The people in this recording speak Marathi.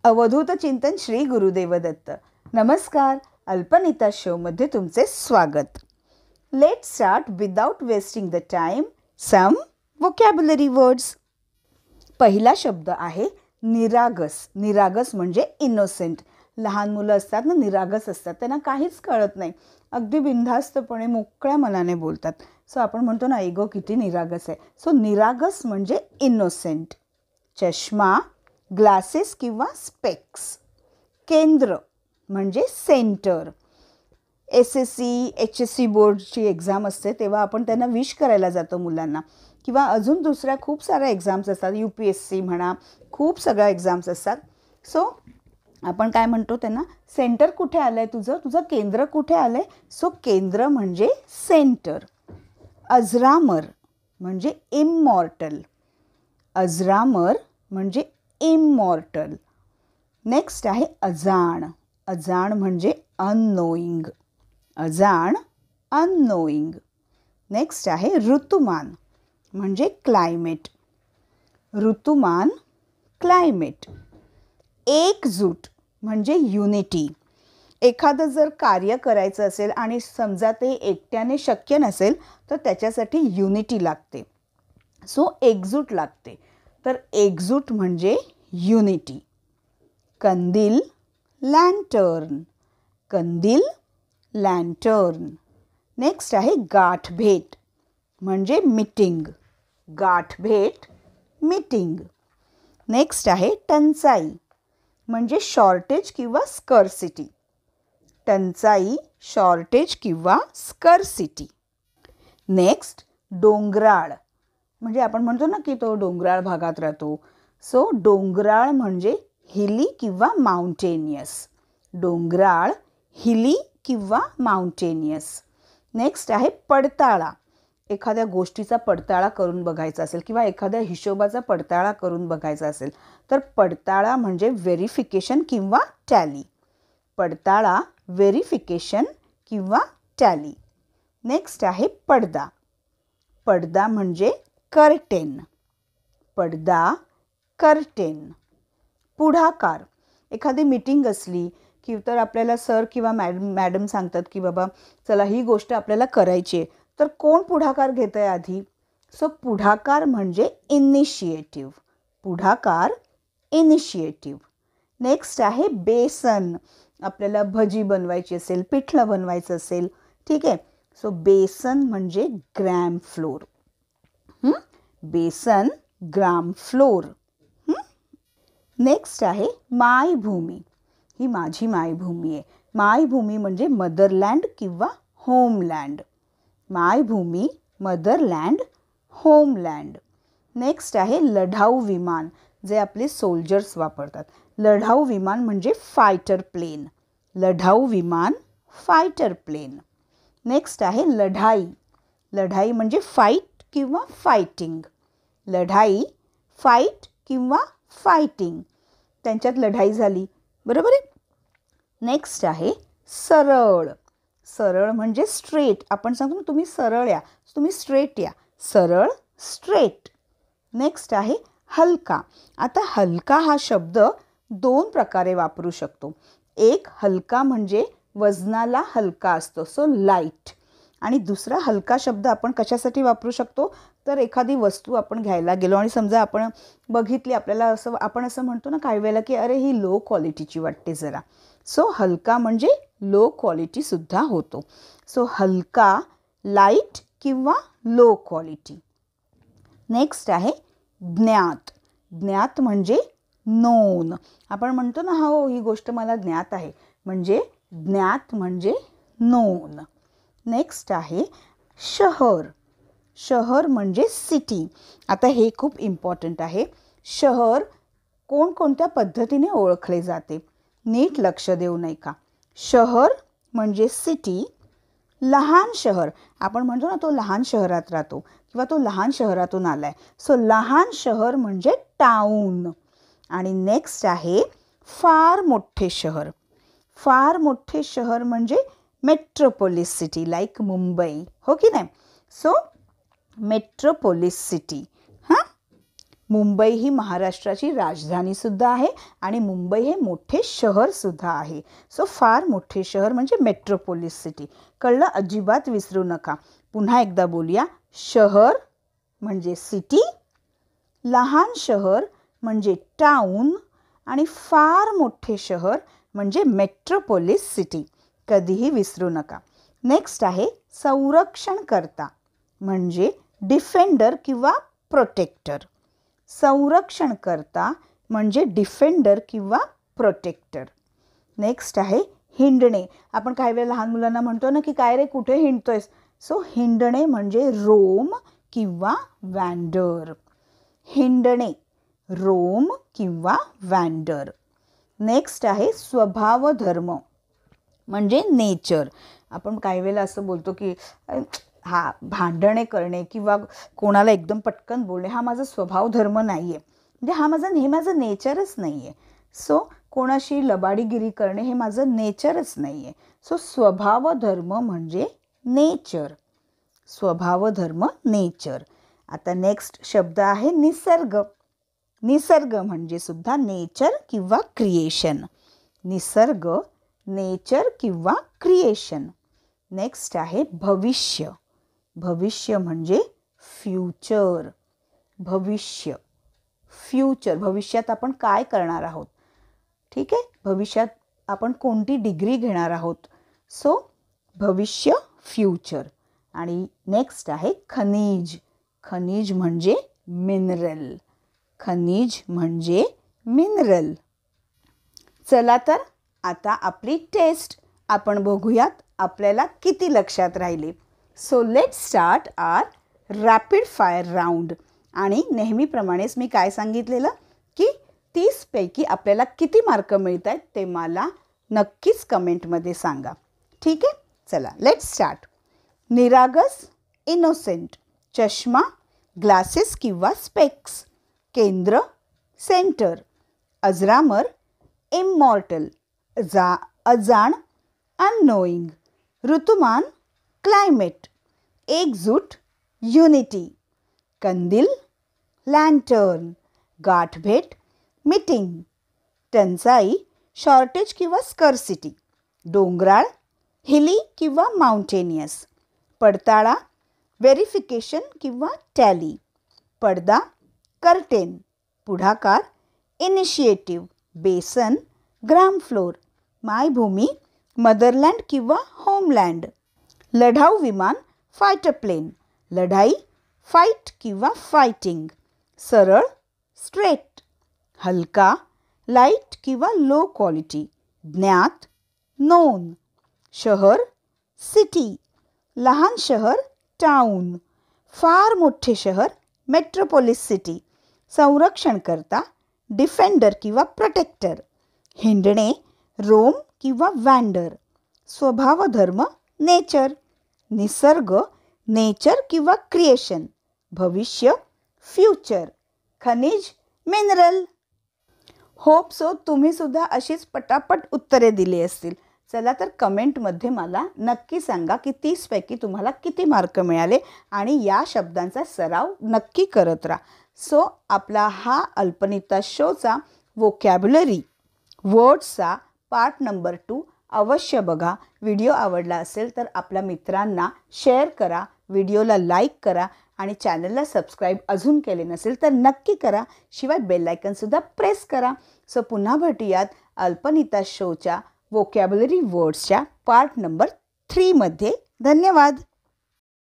अवधूत चिंतन श्री गुरुदेव दत्त. नमस्कार. अल्पनिता शोमध्ये तुमचे स्वागत. Let's start without wasting the time some vocabulary words. पहिला शब्द आहे निरागस. निरागस म्हणजे इनोसेंट. लहान मुलं असतात ना, निरागस असतात, त्यांना काहीच कळत नाही, अगदी बिनधास्तपणे मोकळ्या मनाने बोलतात. सो आपण म्हणतो ना, एगो किती निरागस आहे. सो निरागस म्हणजे इनोसेंट. चष्मा, ग्लासेस किंवा स्पेक्स. केंद्र म्हणजे सेंटर. SSC HSC बोर्डची एक्झाम असते तेव्हा आपण त्यांना विश करायला जातो मुलांना, किंवा अजून दुसऱ्या खूप साऱ्या एक्झाम्स असतात. UPSC म्हणा, खूप सगळ्या एक्झाम्स असतात. सो आपण काय म्हणतो त्यांना, सेंटर कुठे आलं आहे तुझं, तुझं केंद्र कुठे आलं आहे. सो केंद्र म्हणजे सेंटर. अजरामर म्हणजे इममॉर्टल. अजरामर म्हणजे इममॉर्टल. नेक्स्ट आहे अजाण. अजाण म्हणजे अननोईंग. अजाण, अननोईंग. नेक्स्ट आहे ऋतुमान म्हणजे क्लायमेट. ऋतुमान, क्लायमेट. एकजूट म्हणजे युनिटी. एखादं जर कार्य करायचं असेल आणि समजा ते एकट्याने शक्य नसेल तर त्याच्यासाठी युनिटी लागते. सो एकजूट लागते. तर एकजूट म्हणजे युनिटी. कंदील, लँटर्न. कंदील, लँटर्न. नेक्स्ट आहे गाठभेट म्हणजे मीटिंग. गाठभेट, मीटिंग. नेक्स्ट आहे टंचाई म्हणजे शॉर्टेज किंवा स्कर्सिटी. टंचाई, शॉर्टेज किंवा स्कर्सिटी. नेक्स्ट डोंगराळ म्हणजे आपण म्हणतो ना की तो डोंगराळ भागात राहतो. सो डोंगराळ म्हणजे हिली किंवा माउंटेनियस. डोंगराळ, हिली किंवा माउंटेनियस. नेक्स्ट आहे पडताळा. एखाद्या गोष्टीचा पडताळा करून बघायचा असेल किंवा एखाद्या हिशोबाचा पडताळा करून बघायचा असेल तर पडताळा म्हणजे व्हेरिफिकेशन किंवा टॅली. पडताळा, व्हेरिफिकेशन किंवा टॅली. नेक्स्ट आहे पडदा. पडदा म्हणजे कर्टेन. पडदा, कर्टेन. पुढाकार. एखादी मीटिंग असली की तर आपल्याला सर किंवा मॅडम सांगतात की बाबा चला ही गोष्ट आपल्याला करायची आहे, तर कोण पुढाकार घेत आहे आधी. सो पुढाकार म्हणजे इनिशिएटिव्ह. पुढाकार, इनिशिएटिव्ह. नेक्स्ट आहे बेसन. आपल्याला भजी बनवायची असेल, पिठलं बनवायचं असेल, ठीक आहे. सो बेसन म्हणजे ग्रॅम फ्लोर. बेसन, ग्राम फ्लोर. नेक्स्ट आहे मायभूमी. ही माझी मायभूमी आहे. मायभूमी म्हणजे मदरलँड किंवा homeland. Maybhumi, motherland, homeland. Next आहे लढाऊ विमान, जे आपले सोल्जर्स वापरतात. लढाऊ विमान म्हणजे फायटर प्लेन. लढाऊ विमान, फायटर प्लेन. नेक्स्ट आहे लढाई. लढाई म्हणजे फाईट किंवा फायटिंग. लढाई, फाईट किंवा फायटिंग. त्यांच्यात लढाई झाली, बरोबर आहे. नेक्स्ट आहे सरळ. सरळ म्हणजे स्ट्रेट. आपण सांगतो ना तुम्ही सरळ या, तुम्ही स्ट्रेट या. सरळ, स्ट्रेट. नेक्स्ट आहे हलका. आता हलका हा शब्द दोन प्रकारे वापरू शकतो. एक, हलका म्हणजे वजनाला हलका असतो, सो लाईट. आणि दुसरा हलका शब्द आपण कशासाठी वापरू शकतो, तर एखादी वस्तू आपण घ्यायला गेलो आणि समजा आपण बघितली, आपल्याला असं, आपण असं म्हणतो ना काही वेळेला की अरे ही लो क्वालिटीची वाटते जरा. सो हलका म्हणजे लो क्वालिटी सुद्धा होतो. सो हलका, लाईट किंवा लो क्वालिटी. नेक्स्ट आहे ज्ञात. ज्ञात म्हणजे नोन. आपण म्हणतो ना हो ही गोष्ट मला ज्ञात आहे, म्हणजे ज्ञात म्हणजे नोन. नेक्स्ट आहे शहर. शहर म्हणजे सिटी. आता हे खूप इम्पॉर्टंट आहे. शहर कोणकोणत्या पद्धतीने ओळखले जाते, नीट लक्ष देऊ नये का. शहर म्हणजे सिटी. लहान शहर, आपण म्हणतो ना तो लहान शहरात राहतो किंवा तो लहान शहरातून आलाय. सो लहान शहर म्हणजे टाउन. आणि नेक्स्ट आहे फार मोठे शहर. फार मोठे शहर म्हणजे मेट्रोपोलिस सिटी, लाईक मुंबई, हो की नाही. So metropolis city. मुंबई ही महाराष्ट्राची राजधानीसुद्धा आहे आणि मुंबई हे मोठे शहरसुद्धा आहे. सो फार मोठे शहर म्हणजे मेट्रोपोलिस सिटी. कळलं? अजिबात विसरू नका. पुन्हा एकदा बोलूया. शहर म्हणजे सिटी, लहान शहर म्हणजे टाउन आणि फार मोठे शहर म्हणजे मेट्रोपोलिस सिटी. कधीही विसरू नका. नेक्स्ट आहे संरक्षणकर्ता म्हणजे डिफेंडर किंवा प्रोटेक्टर. संरक्षणकर्ता म्हणजे डिफेंडर किंवा प्रोटेक्टर. नेक्स्ट आहे हिंडणे. आपण काही वेळेला लहान मुलांना म्हणतो ना की काय रे कुठे हिंडतोयस. सो हिंडणे म्हणजे रोम किंवा वँडर. हिंडणे, रोम किंवा वँडर. नेक्स्ट आहे स्वभाव धर्म म्हणजे नेचर. आपण काही वेळेला असं बोलतो की भांडणे करणे किंवा कोणाला एकदम पटकन बोलणे हा माझा स्वभाव धर्म नाही आहे. म्हणजे हे माझं नेचरच नाही आहे. सो कोणाशी लबाडीगिरी करणे हे माझं नेचरच नाही आहे. सो स्वभाव धर्म म्हणजे नेचर. स्वभाव धर्म नेचर. आता नेक्स्ट शब्द आहे निसर्ग. निसर्ग म्हणजे सुद्धा नेचर किंवा क्रिएशन. निसर्ग, नेचर किंवा क्रिएशन. नेक्स्ट आहे भविष्य. भविष्य म्हणजे फ्युचर. भविष्य, फ्युचर. भविष्यात आपण काय करणार आहोत. ठीक आहे. भविष्यात आपण कोणती डिग्री घेणार आहोत. सो भविष्य, फ्युचर. आणि नेक्स्ट आहे खनिज. खनिज म्हणजे मिनरल. खनिज म्हणजे मिनरल. चला तर आता आपली टेस्ट आपण बघूयात आपल्याला किती लक्षात राहिले. So let's start our rapid fire round. आणि नेहमीप्रमाणेच मी काय सांगितलेलं की 30 पैकी आपल्याला किती मार्क मिळत आहेत ते मला नक्कीच कमेंटमध्ये सांगा. ठीक आहे. चला लेट्स स्टार्ट. निरागस, इनोसेंट. चष्मा, ग्लासेस किंवा स्पेक्स. केंद्र, सेंटर. अजरामर, इमॉर्टल. अजाण, अननोईंग. ऋतुमान, क्लायमेट. एकजूट, युनिटी. कंदील, लँटर्न. गाठभेट, मीटिंग. टंचाई, शॉर्टेज किंवा स्कर्सिटी. डोंगराळ, हिली किंवा माउंटेनियस. पडताळा, व्हेरिफिकेशन किंवा टॅली. पडदा, कर्टेन. पुढाकार, इनिशिएटिव्ह. बेसन, ग्राउंड फ्लोर. मायभूमी, मदरलँड किंवा होमलँड. लढाऊ विमान, फायटर प्लेन. लढाई, फाईट किंवा फायटिंग. सरळ, स्ट्रेट. हलका, लाईट किंवा लो क्वालिटी. ज्ञात, नोन. शहर, सिटी. लहान शहर, टाउन. फार मोठे शहर, मेट्रोपोलिस सिटी. संरक्षणकर्ता, डिफेंडर किंवा प्रोटेक्टर. हिंडणे, रोम किंवा वँडर. स्वभाव धर्म, नेचर. निसर्ग, नेचर किंवा क्रिएशन. भविष्य, फ्युचर. खनिज, मिनरल. होप सो तुम्ही सुद्धा अशीच पटापट उत्तरे दिली असतील. चला तर कमेंटमध्ये मला नक्की सांगा की 30 पैकी तुम्हाला किती मार्क मिळाले आणि या शब्दांचा सराव नक्की करत राहा. सो आपला हा अल्पनिता शोचा वोकॅब्युलरी वर्ड्सचा पार्ट नंबर 2 अवश्य बघा. व्हिडिओ आवडला असेल तर आपल्या मित्रांना शेअर करा, व्हिडिओला लाईक करा आणि चॅनलला सबस्क्राईब अजून केले नसेल तर नक्की करा. शिवाय बेल आयकॉनसुद्धा प्रेस करा. सो पुन्हा भेटूयात अल्पनिता शोच्या वोकॅब्युलरी वर्ड्सच्या पार्ट नंबर 3 मध्ये. धन्यवाद.